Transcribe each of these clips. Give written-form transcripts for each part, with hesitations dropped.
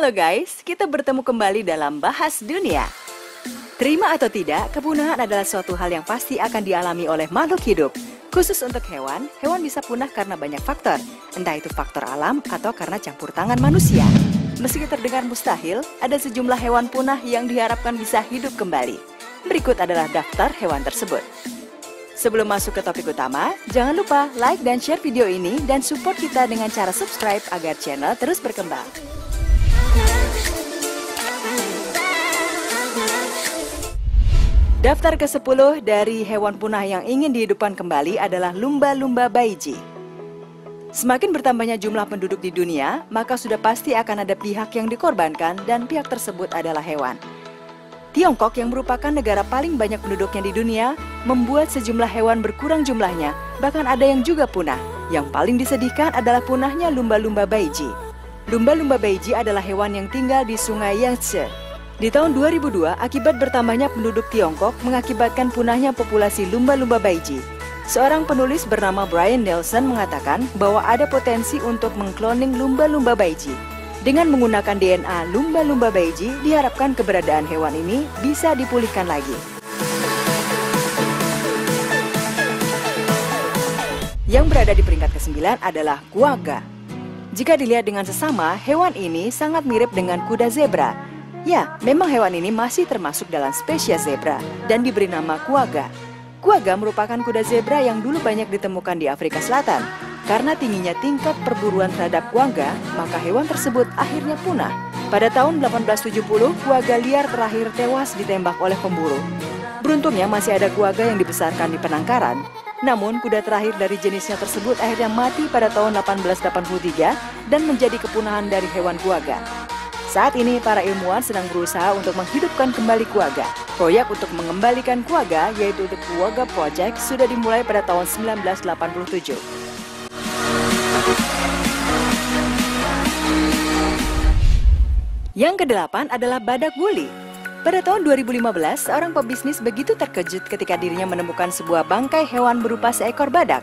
Halo guys, kita bertemu kembali dalam Bahas Dunia. Terima atau tidak, kepunahan adalah suatu hal yang pasti akan dialami oleh makhluk hidup. Khusus untuk hewan, hewan bisa punah karena banyak faktor, entah itu faktor alam atau karena campur tangan manusia. Meski terdengar mustahil, ada sejumlah hewan punah yang diharapkan bisa hidup kembali. Berikut adalah daftar hewan tersebut. Sebelum masuk ke topik utama, jangan lupa like dan share video ini dan support kita dengan cara subscribe agar channel terus berkembang. Daftar ke-10 dari hewan punah yang ingin dihidupkan kembali adalah lumba-lumba baiji. Semakin bertambahnya jumlah penduduk di dunia, maka sudah pasti akan ada pihak yang dikorbankan dan pihak tersebut adalah hewan. Tiongkok yang merupakan negara paling banyak penduduknya di dunia, membuat sejumlah hewan berkurang jumlahnya, bahkan ada yang juga punah. Yang paling disedihkan adalah punahnya lumba-lumba baiji. Lumba-lumba baiji adalah hewan yang tinggal di Sungai Yangtze. Di tahun 2002, akibat bertambahnya penduduk Tiongkok mengakibatkan punahnya populasi lumba-lumba baiji. Seorang penulis bernama Brian Nelson mengatakan bahwa ada potensi untuk mengkloning lumba-lumba baiji. Dengan menggunakan DNA lumba-lumba baiji, diharapkan keberadaan hewan ini bisa dipulihkan lagi. Yang berada di peringkat ke-9 adalah quagga. Jika dilihat dengan sesama, hewan ini sangat mirip dengan kuda zebra. Ya, memang hewan ini masih termasuk dalam spesies zebra dan diberi nama quagga. Quagga merupakan kuda zebra yang dulu banyak ditemukan di Afrika Selatan. Karena tingginya tingkat perburuan terhadap quagga, maka hewan tersebut akhirnya punah. Pada tahun 1870, quagga liar terakhir tewas ditembak oleh pemburu. Beruntungnya masih ada quagga yang dibesarkan di penangkaran. Namun, kuda terakhir dari jenisnya tersebut akhirnya mati pada tahun 1883 dan menjadi kepunahan dari hewan quagga. Saat ini, para ilmuwan sedang berusaha untuk menghidupkan kembali quagga. Proyek untuk mengembalikan quagga, yaitu The Quagga Project, sudah dimulai pada tahun 1987. Yang ke-8 adalah badak woolly. Pada tahun 2015, seorang pebisnis begitu terkejut ketika dirinya menemukan sebuah bangkai hewan berupa seekor badak.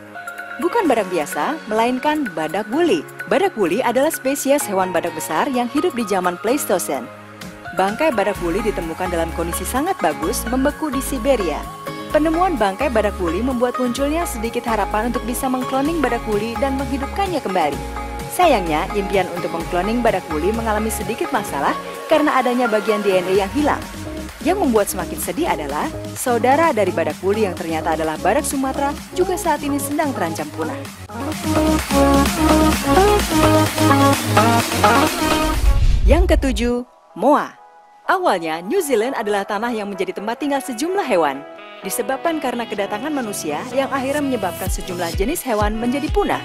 Bukan badak biasa, melainkan badak woolly. Badak woolly adalah spesies hewan badak besar yang hidup di zaman Pleistocene. Bangkai badak woolly ditemukan dalam kondisi sangat bagus, membeku di Siberia. Penemuan bangkai badak woolly membuat munculnya sedikit harapan untuk bisa mengkloning badak woolly dan menghidupkannya kembali. Sayangnya, impian untuk mengkloning badak woolly mengalami sedikit masalah karena adanya bagian DNA yang hilang. Yang membuat semakin sedih adalah saudara dari badak woolly yang ternyata adalah badak Sumatera juga saat ini sedang terancam punah. Yang ke-7, moa. Awalnya, New Zealand adalah tanah yang menjadi tempat tinggal sejumlah hewan. Disebabkan karena kedatangan manusia yang akhirnya menyebabkan sejumlah jenis hewan menjadi punah.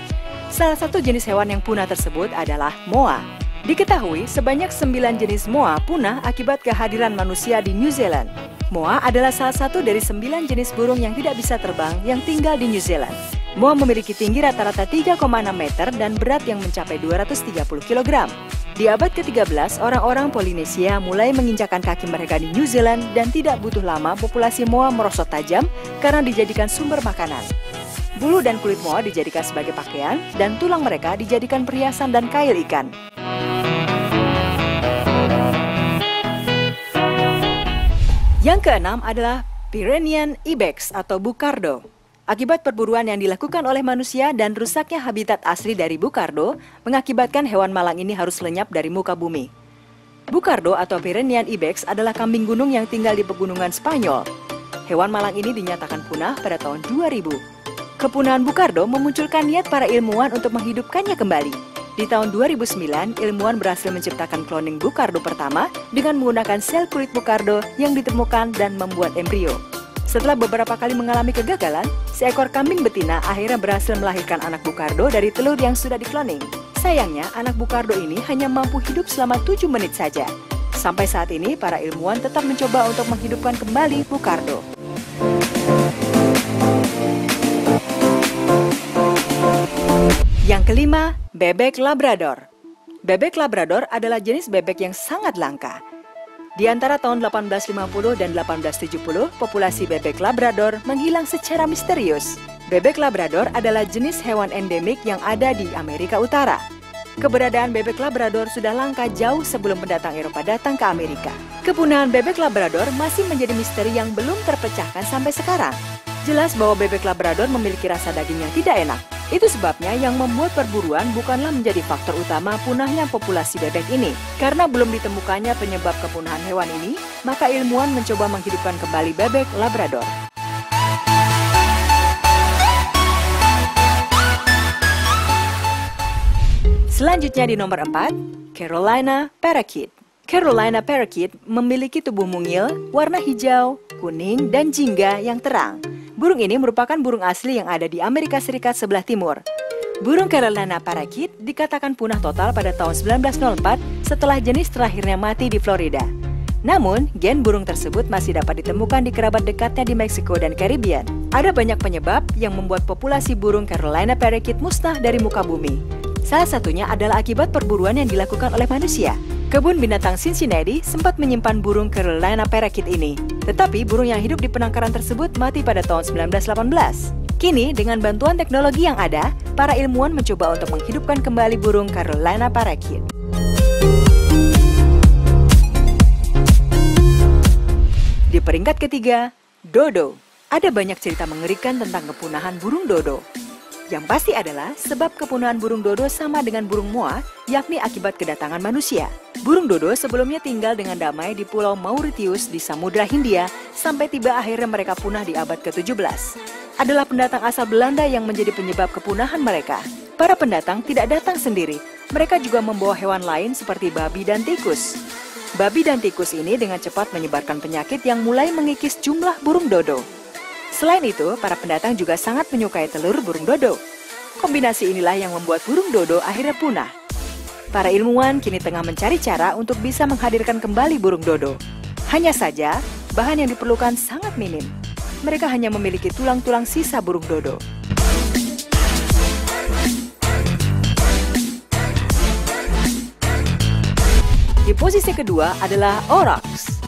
Salah satu jenis hewan yang punah tersebut adalah moa. Diketahui sebanyak 9 jenis moa punah akibat kehadiran manusia di New Zealand. Moa adalah salah satu dari 9 jenis burung yang tidak bisa terbang yang tinggal di New Zealand. Moa memiliki tinggi rata-rata 3,6 meter dan berat yang mencapai 230 kg. Di abad ke-13, orang-orang Polinesia mulai menginjakan kaki mereka di New Zealand dan tidak butuh lama populasi moa merosot tajam karena dijadikan sumber makanan. Bulu dan kulit moa dijadikan sebagai pakaian dan tulang mereka dijadikan perhiasan dan kail ikan. Yang keenam adalah Pyrenean ibex atau bucardo. Akibat perburuan yang dilakukan oleh manusia dan rusaknya habitat asli dari bucardo, mengakibatkan hewan malang ini harus lenyap dari muka bumi. Bucardo atau Pyrenean ibex adalah kambing gunung yang tinggal di pegunungan Spanyol. Hewan malang ini dinyatakan punah pada tahun 2000. Kepunahan bucardo memunculkan niat para ilmuwan untuk menghidupkannya kembali. Di tahun 2009, ilmuwan berhasil menciptakan kloning bucardo pertama dengan menggunakan sel kulit bucardo yang ditemukan dan membuat embrio. Setelah beberapa kali mengalami kegagalan, seekor kambing betina akhirnya berhasil melahirkan anak bucardo dari telur yang sudah dikloning. Sayangnya, anak bucardo ini hanya mampu hidup selama 7 menit saja. Sampai saat ini, para ilmuwan tetap mencoba untuk menghidupkan kembali bucardo. Yang kelima, bebek Labrador. Bebek Labrador adalah jenis bebek yang sangat langka. Di antara tahun 1850 dan 1870, populasi bebek Labrador menghilang secara misterius. Bebek Labrador adalah jenis hewan endemik yang ada di Amerika Utara. Keberadaan bebek Labrador sudah langka jauh sebelum pendatang Eropa datang ke Amerika. Kepunahan bebek Labrador masih menjadi misteri yang belum terpecahkan sampai sekarang. Jelas bahwa bebek Labrador memiliki rasa daging yang tidak enak. Itu sebabnya yang membuat perburuan bukanlah menjadi faktor utama punahnya populasi bebek ini. Karena belum ditemukannya penyebab kepunahan hewan ini, maka ilmuwan mencoba menghidupkan kembali bebek Labrador. Selanjutnya di nomor 4, Carolina Parakeet. Carolina Parakeet memiliki tubuh mungil, warna hijau, kuning, dan jingga yang terang. Burung ini merupakan burung asli yang ada di Amerika Serikat sebelah timur. Burung Carolina Parakeet dikatakan punah total pada tahun 1904 setelah jenis terakhirnya mati di Florida. Namun, gen burung tersebut masih dapat ditemukan di kerabat dekatnya di Meksiko dan Caribbean. Ada banyak penyebab yang membuat populasi burung Carolina Parakeet musnah dari muka bumi. Salah satunya adalah akibat perburuan yang dilakukan oleh manusia. Kebun binatang Cincinnati sempat menyimpan burung Carolina Parakeet ini. Tetapi burung yang hidup di penangkaran tersebut mati pada tahun 1918. Kini, dengan bantuan teknologi yang ada, para ilmuwan mencoba untuk menghidupkan kembali burung Carolina Parakeet. Di peringkat ketiga, dodo. Ada banyak cerita mengerikan tentang kepunahan burung dodo. Yang pasti adalah sebab kepunahan burung dodo sama dengan burung moa, yakni akibat kedatangan manusia. Burung dodo sebelumnya tinggal dengan damai di Pulau Mauritius di Samudra Hindia, sampai tiba akhirnya mereka punah di abad ke-17. Adalah pendatang asal Belanda yang menjadi penyebab kepunahan mereka. Para pendatang tidak datang sendiri, mereka juga membawa hewan lain seperti babi dan tikus. Babi dan tikus ini dengan cepat menyebarkan penyakit yang mulai mengikis jumlah burung dodo. Selain itu, para pendatang juga sangat menyukai telur burung dodo. Kombinasi inilah yang membuat burung dodo akhirnya punah. Para ilmuwan kini tengah mencari cara untuk bisa menghadirkan kembali burung dodo. Hanya saja, bahan yang diperlukan sangat minim. Mereka hanya memiliki tulang-tulang sisa burung dodo. Di posisi kedua adalah aurochs.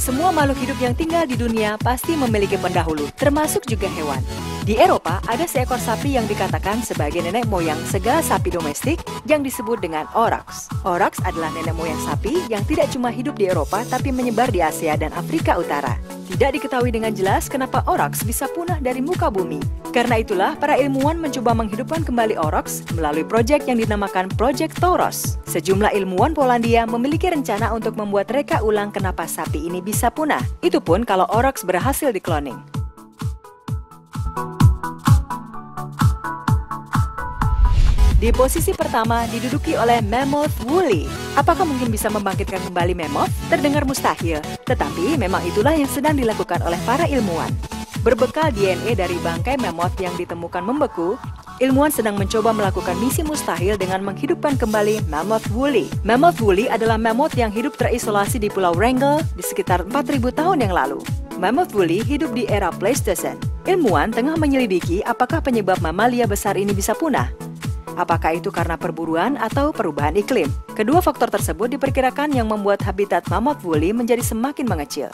Semua makhluk hidup yang tinggal di dunia pasti memiliki pendahulu, termasuk juga hewan. Di Eropa, ada seekor sapi yang dikatakan sebagai nenek moyang segala sapi domestik yang disebut dengan aurochs. Aurochs adalah nenek moyang sapi yang tidak cuma hidup di Eropa tapi menyebar di Asia dan Afrika Utara. Tidak diketahui dengan jelas kenapa aurochs bisa punah dari muka bumi. Karena itulah, para ilmuwan mencoba menghidupkan kembali aurochs melalui proyek yang dinamakan Project Tauros. Sejumlah ilmuwan Polandia memiliki rencana untuk membuat reka ulang kenapa sapi ini bisa punah. Itu pun kalau aurochs berhasil dikloning. Di posisi pertama diduduki oleh mammoth woolly. Apakah mungkin bisa membangkitkan kembali mammoth? Terdengar mustahil, tetapi memang itulah yang sedang dilakukan oleh para ilmuwan. Berbekal DNA dari bangkai mammoth yang ditemukan membeku, ilmuwan sedang mencoba melakukan misi mustahil dengan menghidupkan kembali mammoth woolly. Mammoth woolly adalah mammoth yang hidup terisolasi di Pulau Wrangel di sekitar 4.000 tahun yang lalu. Mammoth woolly hidup di era Pleistocene. Ilmuwan tengah menyelidiki apakah penyebab mamalia besar ini bisa punah. Apakah itu karena perburuan atau perubahan iklim? Kedua faktor tersebut diperkirakan yang membuat habitat mammoth woolly menjadi semakin mengecil.